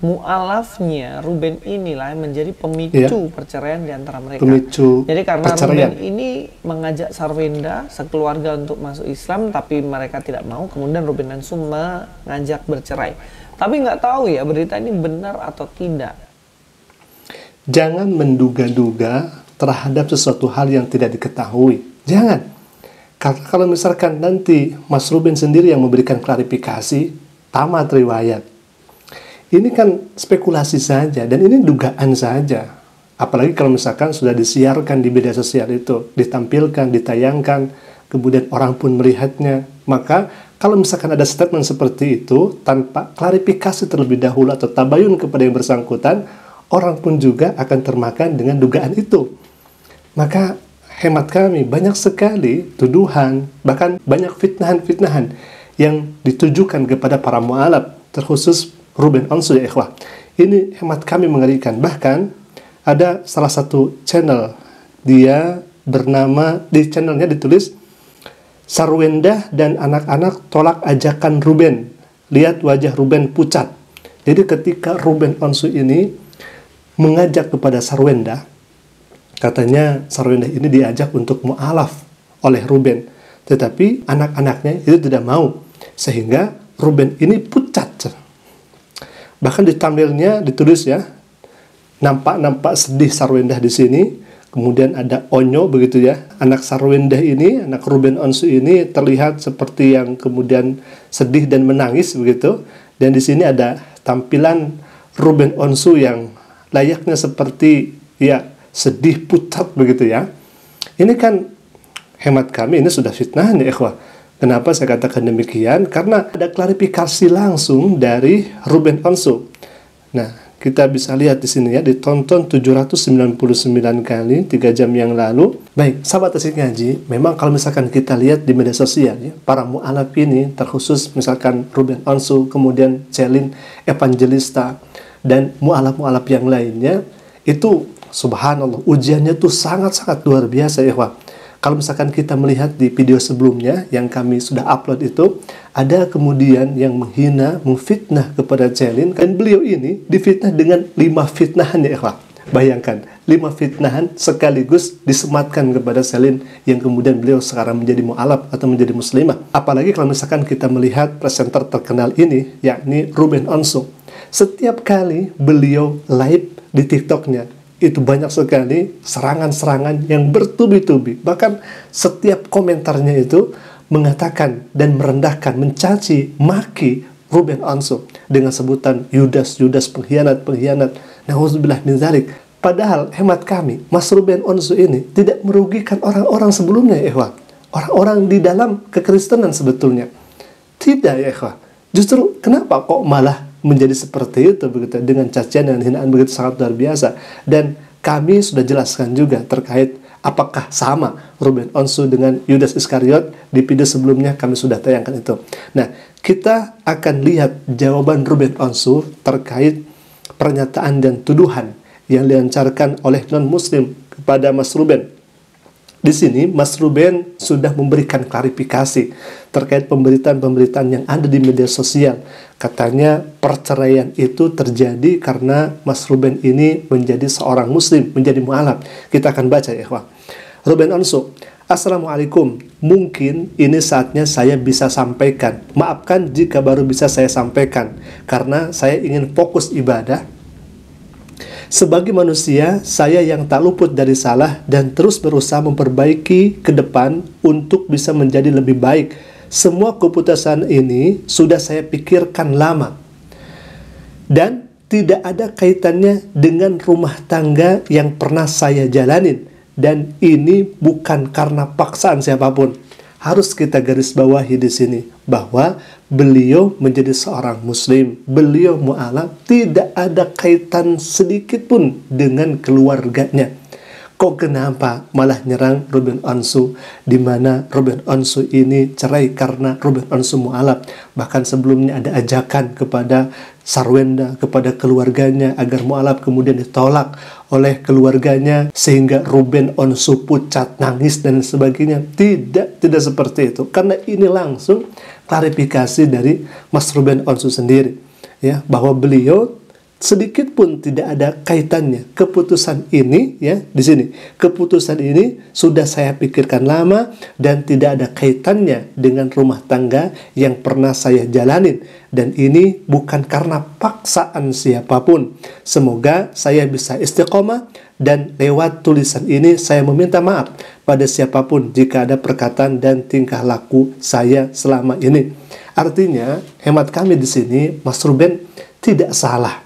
mu'alafnya Ruben inilah yang menjadi pemicu perceraian di antara mereka. Jadi karena perceraian. Ruben ini mengajak Sarwenda sekeluarga untuk masuk Islam, tapi mereka tidak mau, kemudian Ruben dan Sum mengajak bercerai. Tapi nggak tahu ya berita ini benar atau tidak. Jangan menduga-duga terhadap sesuatu hal yang tidak diketahui. Jangan. Karena kalau misalkan nanti Mas Ruben sendiri yang memberikan klarifikasi, tamat riwayat. Ini kan spekulasi saja, dan ini dugaan saja. Apalagi kalau misalkan sudah disiarkan di media sosial itu, ditampilkan, ditayangkan, kemudian orang pun melihatnya. Maka kalau misalkan ada statement seperti itu, tanpa klarifikasi terlebih dahulu atau tabayun kepada yang bersangkutan, orang pun juga akan termakan dengan dugaan itu. Maka hemat kami, banyak sekali tuduhan, bahkan banyak fitnahan-fitnahan yang ditujukan kepada para mu'alaf, terkhusus Ruben Onsu ya ikhwah. Ini hemat kami mengerikan. Bahkan ada salah satu channel, dia bernama, di channelnya ditulis Sarwenda dan anak-anak tolak ajakan Ruben, lihat wajah Ruben pucat. Jadi ketika Ruben Onsu ini mengajak kepada Sarwenda, katanya Sarwenda ini diajak untuk mu'alaf oleh Ruben, tetapi anak-anaknya itu tidak mau, sehingga Ruben ini pucat. Bahkan di thumbnailnya ditulis ya, nampak sedih Sarwenda di sini. Kemudian ada Onyo begitu ya, anak Sarwenda ini, anak Ruben Onsu ini terlihat seperti yang kemudian sedih dan menangis begitu. Dan di sini ada tampilan Ruben Onsu yang layaknya seperti ya sedih pucat begitu ya. Ini kan hemat kami ini sudah fitnah ya ikhwah. Kenapa saya katakan demikian? Karena ada klarifikasi langsung dari Ruben Onsu. Nah, kita bisa lihat di sini ya, ditonton 799 kali 3 jam yang lalu. Baik, sahabat Asik Ngaji, memang kalau misalkan kita lihat di media sosial ya, para mu'alaf ini, terkhusus misalkan Ruben Onsu, kemudian Celin Evangelista, dan mu'alaf-mu'alaf yang lainnya, itu subhanallah, ujiannya tuh sangat-sangat luar biasa ya, Wah. Kalau misalkan kita melihat di video sebelumnya yang kami sudah upload itu, ada kemudian yang menghina, memfitnah kepada Celin, dan beliau ini difitnah dengan 5 fitnahan ya ikhwah. Bayangkan, 5 fitnahan sekaligus disematkan kepada Celin yang kemudian beliau sekarang menjadi mu'alaf atau menjadi muslimah. Apalagi kalau misalkan kita melihat presenter terkenal ini, yakni Ruben Onsu. Setiap kali beliau live di TikToknya, itu banyak sekali serangan-serangan yang bertubi-tubi. Bahkan setiap komentarnya itu mengatakan dan merendahkan, mencaci, maki Ruben Onsu dengan sebutan Yudas pengkhianat. Nauzubillah min dzalik. Padahal hemat kami, Mas Ruben Onsu ini tidak merugikan orang-orang sebelumnya, ikhwah. Orang-orang di dalam kekristenan sebetulnya. Tidak ya, ikhwah. Justru kenapa kok malah menjadi seperti itu begitu, dengan cacian dan hinaan begitu sangat luar biasa. Dan kami sudah jelaskan juga terkait apakah sama Ruben Onsu dengan Yudas Iskariot. Di video sebelumnya kami sudah tayangkan itu. Nah, kita akan lihat jawaban Ruben Onsu terkait pernyataan dan tuduhan yang dilancarkan oleh non-muslim kepada Mas Ruben. Di sini Mas Ruben sudah memberikan klarifikasi terkait pemberitaan-pemberitaan yang ada di media sosial. Katanya perceraian itu terjadi karena Mas Ruben ini menjadi seorang muslim, menjadi mu'alaf. Kita akan baca ya ikhwah. Ruben Onsu, Assalamualaikum. Mungkin ini saatnya saya bisa sampaikan. Maafkan jika baru bisa saya sampaikan, karena saya ingin fokus ibadah. Sebagai manusia, saya yang tak luput dari salah dan terus berusaha memperbaiki ke depan untuk bisa menjadi lebih baik. Semua keputusan ini sudah saya pikirkan lama. Dan tidak ada kaitannya dengan rumah tangga yang pernah saya jalanin. Dan ini bukan karena paksaan siapapun. Harus kita garis bawahi di sini bahwa beliau menjadi seorang muslim, beliau mu'alaf, tidak ada kaitan sedikit pun dengan keluarganya. Kok kenapa malah nyerang Ruben Onsu, di mana Ruben Onsu ini cerai karena Ruben Onsu mu'alaf. Bahkan sebelumnya ada ajakan kepada Sarwenda, kepada keluarganya agar mu'alaf, kemudian ditolak oleh keluarganya sehingga Ruben Onsu pucat, nangis dan sebagainya. Tidak seperti itu, karena ini langsung klarifikasi dari Mas Ruben Onsu sendiri ya, bahwa beliau sedikit pun tidak ada kaitannya. Keputusan ini, ya, di sini, keputusan ini sudah saya pikirkan lama dan tidak ada kaitannya dengan rumah tangga yang pernah saya jalanin. Dan ini bukan karena paksaan siapapun. Semoga saya bisa istiqomah, dan lewat tulisan ini saya meminta maaf pada siapapun jika ada perkataan dan tingkah laku saya selama ini. Artinya, hemat kami di sini, Mas Ruben tidak salah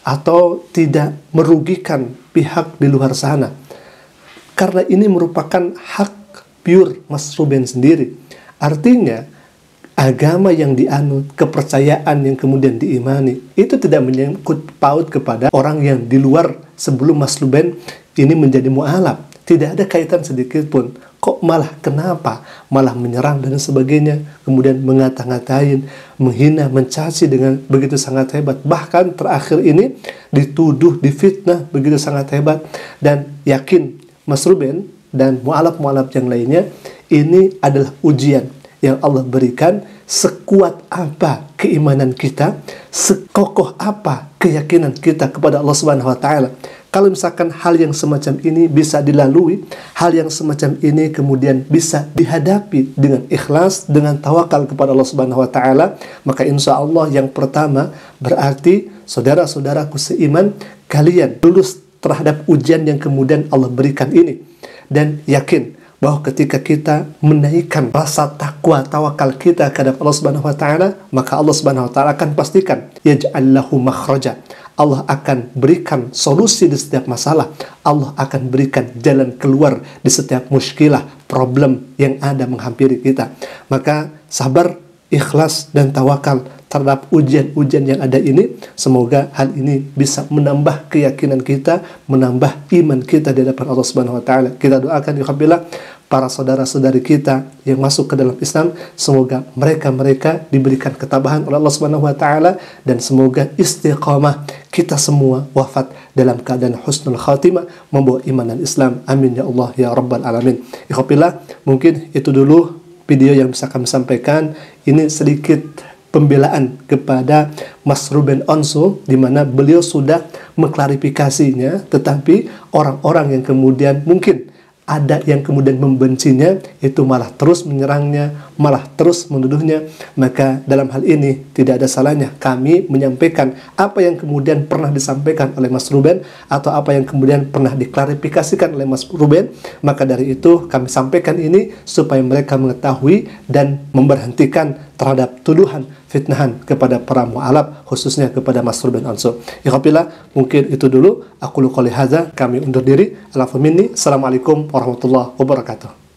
atau tidak merugikan pihak di luar sana, karena ini merupakan hak pure Mas Ruben sendiri. Artinya agama yang dianut, kepercayaan yang kemudian diimani, itu tidak menyangkut paut kepada orang yang di luar sebelum Mas Ruben ini menjadi mu'alaf. Tidak ada kaitan sedikit pun. Kok malah kenapa? Malah menyerang dan sebagainya. Kemudian mengata-ngatain, menghina, mencaci dengan begitu sangat hebat. Bahkan terakhir ini dituduh, difitnah begitu sangat hebat. Dan yakin Mas Ruben dan mu'alaf-mu'alaf yang lainnya, ini adalah ujian yang Allah berikan. Sekuat apa keimanan kita, sekokoh apa keyakinan kita kepada Allah Subhanahu wa Ta'ala. Kalau misalkan hal yang semacam ini bisa dilalui, hal yang semacam ini kemudian bisa dihadapi dengan ikhlas, dengan tawakal kepada Allah Subhanahu wa Ta'ala, maka insya Allah yang pertama berarti saudara-saudaraku seiman, kalian lulus terhadap ujian yang kemudian Allah berikan ini. Dan yakin bahwa ketika kita menaikkan rasa takwa, tawakal kita kepada Allah Subhanahu wa Ta'ala, maka Allah Subhanahu wa Ta'ala akan pastikan yaj'al lahu makhraja. Allah akan berikan solusi di setiap masalah. Allah akan berikan jalan keluar di setiap muskilah, problem yang ada menghampiri kita. Maka sabar, ikhlas, dan tawakal terhadap ujian-ujian yang ada ini. Semoga hal ini bisa menambah keyakinan kita, menambah iman kita di hadapan Allah Subhanahu wa Ta'ala. Kita doakan ya Rabbillah para saudara-saudari kita yang masuk ke dalam Islam, semoga mereka diberikan ketabahan oleh Allah Subhanahu wa Ta'ala, dan semoga istiqamah kita semua wafat dalam keadaan husnul khatimah, membawa iman dan Islam. Amin ya Allah ya Rabbal Alamin. Ikhwatillah, mungkin itu dulu video yang bisa kami sampaikan. Ini sedikit pembelaan kepada Mas Ruben Onsu, di mana beliau sudah mengklarifikasinya, tetapi orang-orang yang kemudian mungkin ada yang kemudian membencinya, itu malah terus menyerangnya, malah terus menuduhnya. Maka dalam hal ini tidak ada salahnya kami menyampaikan apa yang kemudian pernah disampaikan oleh Mas Ruben, atau apa yang kemudian pernah diklarifikasikan oleh Mas Ruben. Maka dari itu kami sampaikan ini supaya mereka mengetahui dan memberhentikan terhadap tuduhan, fitnahan kepada para mu'alaf, khususnya kepada Mas Ruben Onsu. Ikhwatillah, mungkin itu dulu. Aku qouli hadza, kami undur diri. Alafu minni. Assalamualaikum warahmatullahi wabarakatuh.